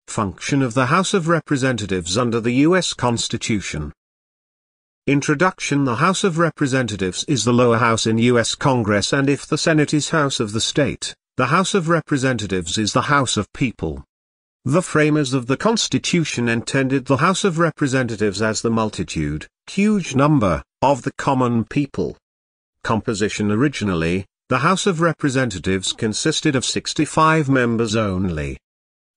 Function of the House of Representatives under the U.S. Constitution. Introduction. The House of Representatives is the lower house in U.S. Congress, and if the Senate is House of the state, the House of Representatives is the House of People. The framers of the Constitution intended the House of Representatives as the multitude, huge number, of the common people. Composition. Originally, the House of Representatives consisted of 65 members only.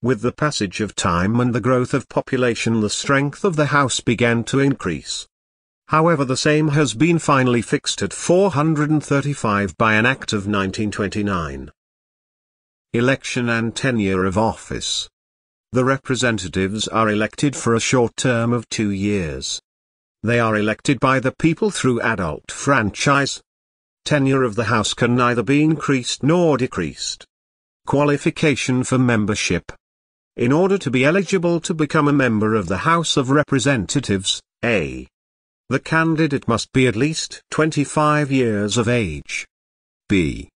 With the passage of time and the growth of population, the strength of the House began to increase. However, the same has been finally fixed at 435 by an Act of 1929. Election and tenure of office. The representatives are elected for a short term of 2 years. They are elected by the people through adult franchise. Tenure of the House can neither be increased nor decreased. Qualification for membership. In order to be eligible to become a member of the House of Representatives, A. The candidate must be at least 25 years of age. B.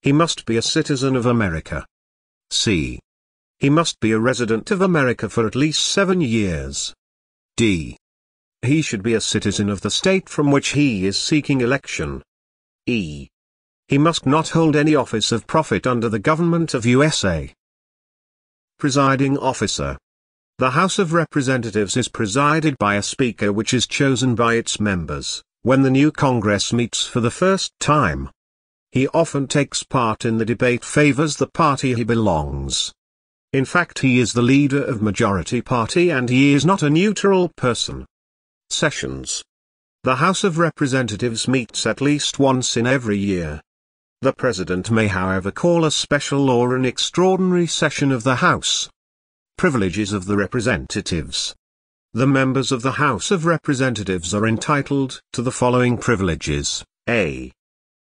He must be a citizen of America. C. He must be a resident of America for at least 7 years. D. He should be a citizen of the state from which he is seeking election. E. He must not hold any office of profit under the government of USA. Presiding officer. The House of Representatives is presided by a Speaker, which is chosen by its members, when the new Congress meets for the first time. He often takes part in the debate, favors the party he belongs. In fact, he is the leader of majority party and he is not a neutral person. Sessions. The House of Representatives meets at least once in every year. The President may, however, call a special or an extraordinary session of the House. Privileges of the Representatives. The members of the House of Representatives are entitled to the following privileges. A.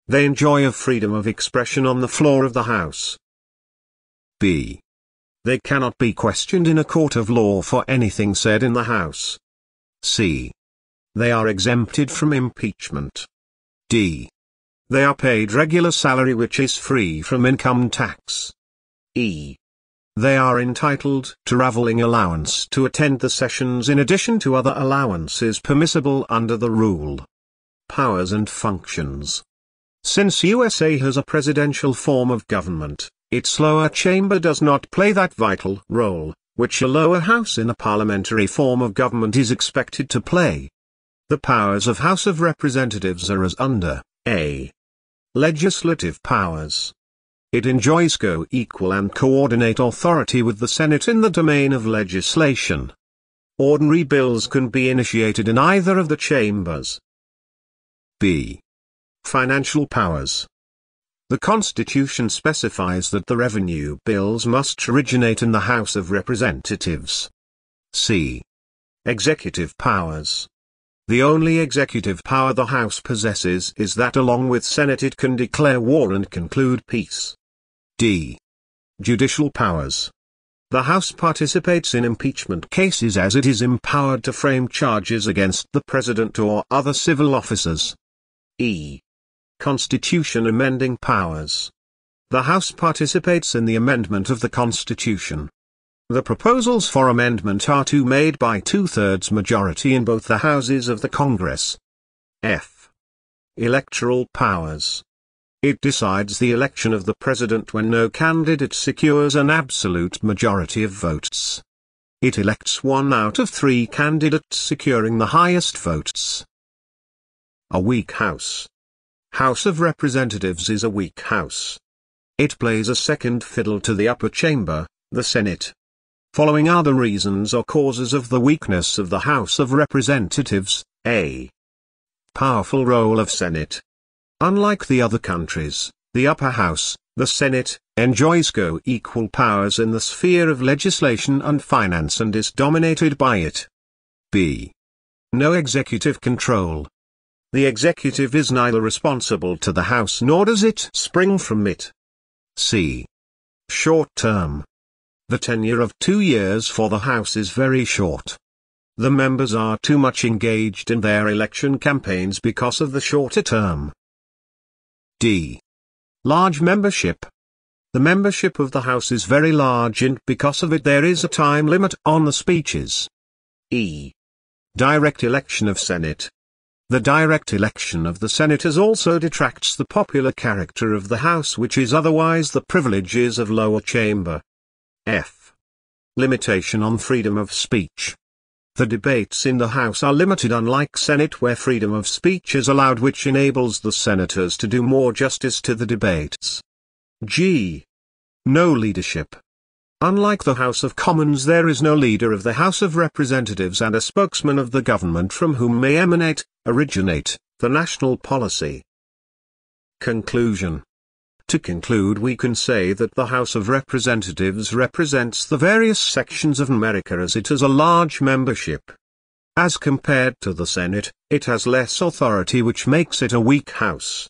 They enjoy a freedom of expression on the floor of the House. B. They cannot be questioned in a court of law for anything said in the House. C. They are exempted from impeachment. D. They are paid regular salary which is free from income tax. E. They are entitled to traveling allowance to attend the sessions in addition to other allowances permissible under the rule. Powers and functions. Since USA has a presidential form of government, its lower chamber does not play that vital role, which a lower house in a parliamentary form of government is expected to play. The powers of House of Representatives are as under. A. Legislative powers. It enjoys co-equal and coordinate authority with the Senate in the domain of legislation. Ordinary bills can be initiated in either of the chambers. B. Financial powers. The Constitution specifies that the revenue bills must originate in the House of Representatives. C. Executive powers. The only executive power the House possesses is that along with Senate it can declare war and conclude peace. D. Judicial powers. The House participates in impeachment cases as it is empowered to frame charges against the President or other civil officers. E. Constitution amending powers. The House participates in the amendment of the Constitution. The proposals for amendment are made by 2/3 majority in both the houses of the Congress. F. Electoral powers. It decides the election of the President when no candidate secures an absolute majority of votes. It elects 1 out of 3 candidates securing the highest votes. A weak house. House of Representatives is a weak house. It plays a second fiddle to the upper chamber, the Senate. Following are the reasons or causes of the weakness of the House of Representatives. A. Powerful role of Senate. Unlike the other countries, the upper house, the Senate, enjoys co-equal powers in the sphere of legislation and finance and is dominated by it. B. No executive control. The executive is neither responsible to the House nor does it spring from it. C. Short term. The tenure of 2 years for the House is very short. The members are too much engaged in their election campaigns because of the shorter term. D. Large membership. The membership of the House is very large and because of it there is a time limit on the speeches. E. Direct election of Senate. The direct election of the senators also detracts the popular character of the House, which is otherwise the privileges of lower chamber. F. Limitation on freedom of speech. The debates in the House are limited, unlike Senate where freedom of speech is allowed, which enables the senators to do more justice to the debates. G. No leadership. Unlike the House of Commons, there is no leader of the House of Representatives and a spokesman of the government from whom may originate, the national policy. Conclusion. To conclude, we can say that the House of Representatives represents the various sections of America as it has a large membership. As compared to the Senate, it has less authority, which makes it a weak House.